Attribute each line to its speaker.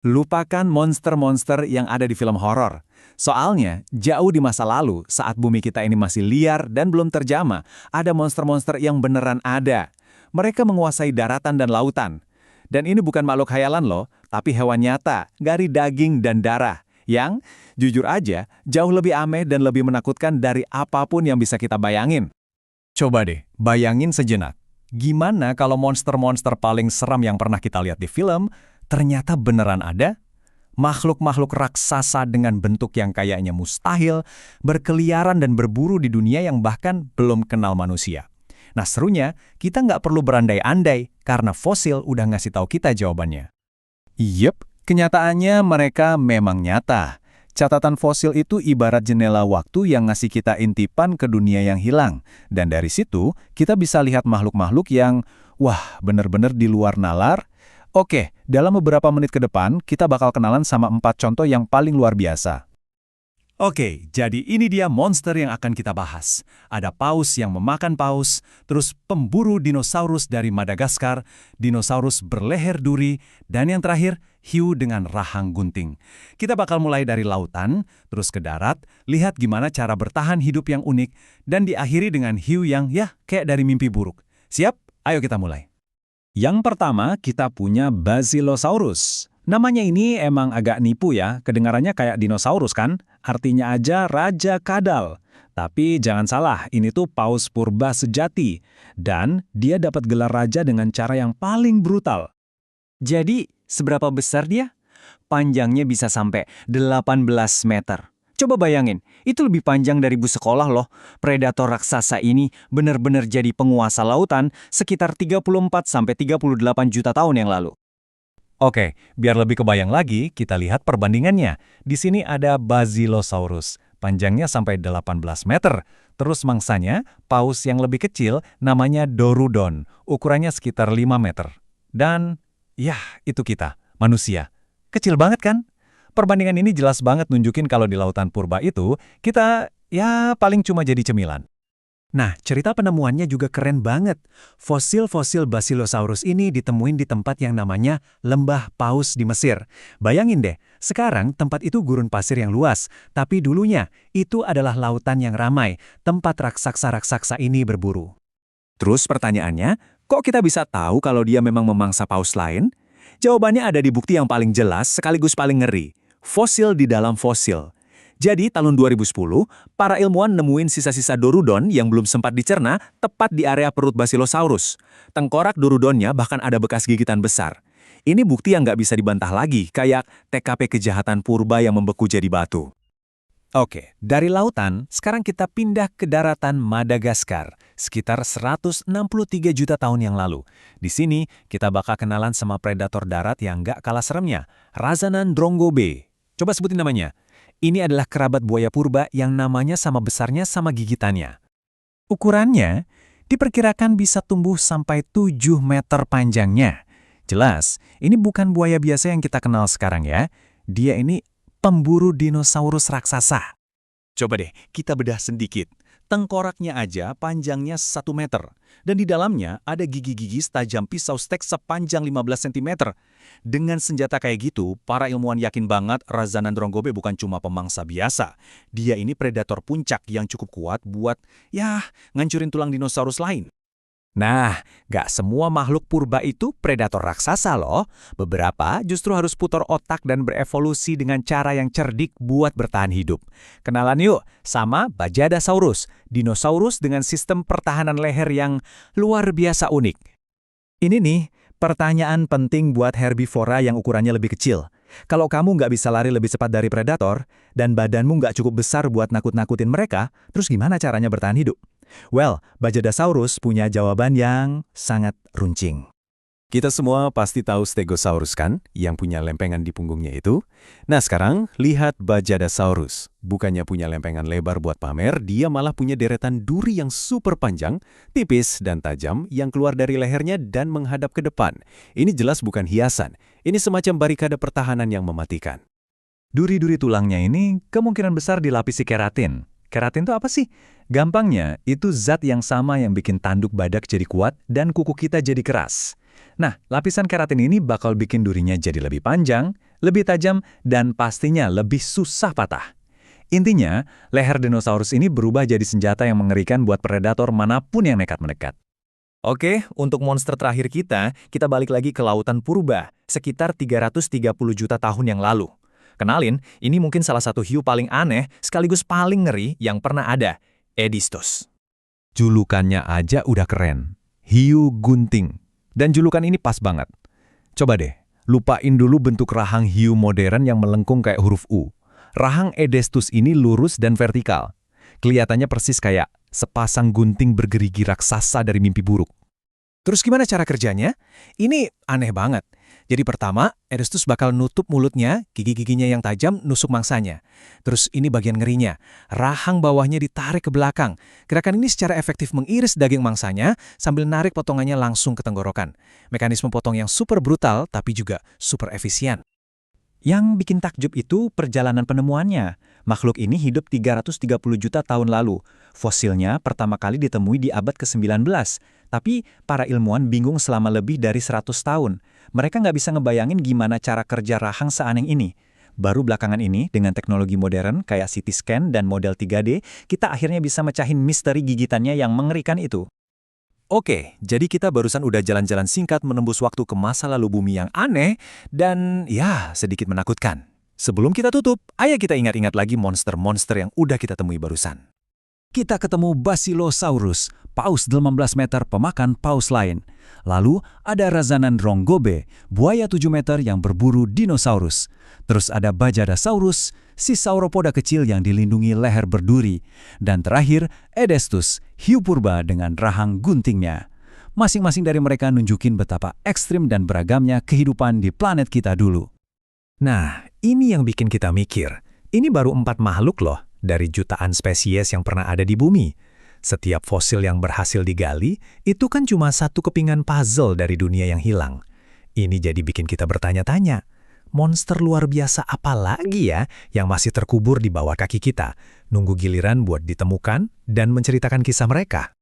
Speaker 1: Lupakan monster-monster yang ada di film horor. Soalnya, jauh di masa lalu, saat bumi kita ini masih liar dan belum terjamah, ada monster-monster yang beneran ada. Mereka menguasai daratan dan lautan. Dan ini bukan makhluk khayalan loh, tapi hewan nyata, dari daging dan darah. Yang, jujur aja, jauh lebih aneh dan lebih menakutkan dari apapun yang bisa kita bayangin. Coba deh, bayangin sejenak. Gimana kalau monster-monster paling seram yang pernah kita lihat di film, ternyata beneran ada? Makhluk-makhluk raksasa dengan bentuk yang kayaknya mustahil, berkeliaran dan berburu di dunia yang bahkan belum kenal manusia. Nah serunya, kita nggak perlu berandai-andai, karena fosil udah ngasih tahu kita jawabannya. Yep, kenyataannya mereka memang nyata. Catatan fosil itu ibarat jendela waktu yang ngasih kita intipan ke dunia yang hilang. Dan dari situ, kita bisa lihat makhluk-makhluk yang, wah, bener-bener di luar nalar. Oke, dalam beberapa menit ke depan, kita bakal kenalan sama 4 contoh yang paling luar biasa. Oke, jadi ini dia monster yang akan kita bahas. Ada paus yang memakan paus, terus pemburu dinosaurus dari Madagaskar, dinosaurus berleher duri, dan yang terakhir, hiu dengan rahang gunting. Kita bakal mulai dari lautan, terus ke darat, lihat gimana cara bertahan hidup yang unik, dan diakhiri dengan hiu yang, ya, kayak dari mimpi buruk. Siap? Ayo kita mulai. Yang pertama, kita punya Basilosaurus. Namanya ini emang agak nipu ya, kedengarannya kayak dinosaurus kan? Artinya aja Raja Kadal. Tapi jangan salah, ini tuh paus purba sejati. Dan dia dapat gelar raja dengan cara yang paling brutal. Jadi, seberapa besar dia? Panjangnya bisa sampai 18 meter. Coba bayangin, itu lebih panjang dari bus sekolah loh. Predator raksasa ini benar-benar jadi penguasa lautan sekitar 34-38 juta tahun yang lalu. Oke, biar lebih kebayang lagi, kita lihat perbandingannya. Di sini ada Basilosaurus, panjangnya sampai 18 meter. Terus mangsanya, paus yang lebih kecil namanya Dorudon, ukurannya sekitar 5 meter. Dan, ya, itu kita, manusia. Kecil banget kan? Perbandingan ini jelas banget nunjukin kalau di lautan purba itu, kita, ya, paling cuma jadi cemilan. Nah, cerita penemuannya juga keren banget. Fosil-fosil Basilosaurus ini ditemuin di tempat yang namanya Lembah Paus di Mesir. Bayangin deh, sekarang tempat itu gurun pasir yang luas, tapi dulunya itu adalah lautan yang ramai, tempat raksasa-raksasa ini berburu. Terus pertanyaannya, kok kita bisa tahu kalau dia memang memangsa paus lain? Jawabannya ada di bukti yang paling jelas sekaligus paling ngeri. Fosil di dalam fosil. Jadi, tahun 2010, para ilmuwan nemuin sisa-sisa Dorudon yang belum sempat dicerna tepat di area perut Basilosaurus. Tengkorak Dorudonnya bahkan ada bekas gigitan besar. Ini bukti yang nggak bisa dibantah lagi, kayak TKP kejahatan purba yang membeku jadi batu. Oke, dari lautan, sekarang kita pindah ke daratan Madagaskar, sekitar 163 juta tahun yang lalu. Di sini, kita bakal kenalan sama predator darat yang nggak kalah seremnya, Razanan drongobe. Coba sebutin namanya. Ini adalah kerabat buaya purba yang namanya sama besarnya sama gigitannya. Ukurannya diperkirakan bisa tumbuh sampai 7 meter panjangnya. Jelas, ini bukan buaya biasa yang kita kenal sekarang ya. Dia ini pemburu dinosaurus raksasa. Coba deh, kita bedah sedikit. Tengkoraknya aja panjangnya 1 meter. Dan di dalamnya ada gigi-gigi tajam pisau stek sepanjang 15 cm. Dengan senjata kayak gitu, para ilmuwan yakin banget Razanan drongobe bukan cuma pemangsa biasa. Dia ini predator puncak yang cukup kuat buat, ya, ngancurin tulang dinosaurus lain. Nah, gak semua makhluk purba itu predator raksasa loh. Beberapa justru harus putar otak dan berevolusi dengan cara yang cerdik buat bertahan hidup. Kenalan yuk sama Bajadasaurus, dinosaurus dengan sistem pertahanan leher yang luar biasa unik. Ini nih, pertanyaan penting buat herbivora yang ukurannya lebih kecil. Kalau kamu nggak bisa lari lebih cepat dari predator, dan badanmu nggak cukup besar buat nakut-nakutin mereka, terus gimana caranya bertahan hidup? Well, Bajadasaurus punya jawaban yang sangat runcing. Kita semua pasti tahu Stegosaurus kan, yang punya lempengan di punggungnya itu? Nah sekarang, lihat Bajadasaurus. Bukannya punya lempengan lebar buat pamer, dia malah punya deretan duri yang super panjang, tipis dan tajam yang keluar dari lehernya dan menghadap ke depan. Ini jelas bukan hiasan, ini semacam barikade pertahanan yang mematikan. Duri-duri tulangnya ini kemungkinan besar dilapisi keratin. Keratin itu apa sih? Gampangnya, itu zat yang sama yang bikin tanduk badak jadi kuat dan kuku kita jadi keras. Nah, lapisan keratin ini bakal bikin durinya jadi lebih panjang, lebih tajam, dan pastinya lebih susah patah. Intinya, leher dinosaurus ini berubah jadi senjata yang mengerikan buat predator manapun yang nekat mendekat. Oke, untuk monster terakhir kita balik lagi ke lautan purba, sekitar 330 juta tahun yang lalu. Kenalin, ini mungkin salah satu hiu paling aneh sekaligus paling ngeri yang pernah ada, Edistos. Julukannya aja udah keren, hiu gunting. Dan julukan ini pas banget. Coba deh, lupain dulu bentuk rahang hiu modern yang melengkung kayak huruf U. Rahang Edistos ini lurus dan vertikal. Kelihatannya persis kayak sepasang gunting bergerigi raksasa dari mimpi buruk. Terus gimana cara kerjanya? Ini aneh banget. Jadi pertama, Edistos bakal nutup mulutnya, gigi-giginya yang tajam nusuk mangsanya. Terus ini bagian ngerinya, rahang bawahnya ditarik ke belakang. Gerakan ini secara efektif mengiris daging mangsanya sambil narik potongannya langsung ke tenggorokan. Mekanisme potong yang super brutal tapi juga super efisien. Yang bikin takjub itu perjalanan penemuannya. Makhluk ini hidup 330 juta tahun lalu. Fosilnya pertama kali ditemui di abad ke-19. Tapi para ilmuwan bingung selama lebih dari 100 tahun. Mereka nggak bisa ngebayangin gimana cara kerja rahang seaneh ini. Baru belakangan ini, dengan teknologi modern kayak CT scan dan model 3D, kita akhirnya bisa mecahin misteri gigitannya yang mengerikan itu. Oke, jadi kita barusan udah jalan-jalan singkat menembus waktu ke masa lalu bumi yang aneh dan ya sedikit menakutkan. Sebelum kita tutup, ayo kita ingat-ingat lagi monster-monster yang udah kita temui barusan. Kita ketemu Basilosaurus, paus 18 meter pemakan paus lain. Lalu ada Razanandrong gobe, buaya 7 meter yang berburu dinosaurus. Terus ada Bajadasaurus, si sauropoda kecil yang dilindungi leher berduri. Dan terakhir, Edistos, hiu purba dengan rahang guntingnya. Masing-masing dari mereka nunjukin betapa ekstrim dan beragamnya kehidupan di planet kita dulu. Nah, ini yang bikin kita mikir. Ini baru 4 makhluk loh, dari jutaan spesies yang pernah ada di bumi. Setiap fosil yang berhasil digali, itu kan cuma satu kepingan puzzle dari dunia yang hilang. Ini jadi bikin kita bertanya-tanya, monster luar biasa apa lagi ya yang masih terkubur di bawah kaki kita, nunggu giliran buat ditemukan dan menceritakan kisah mereka?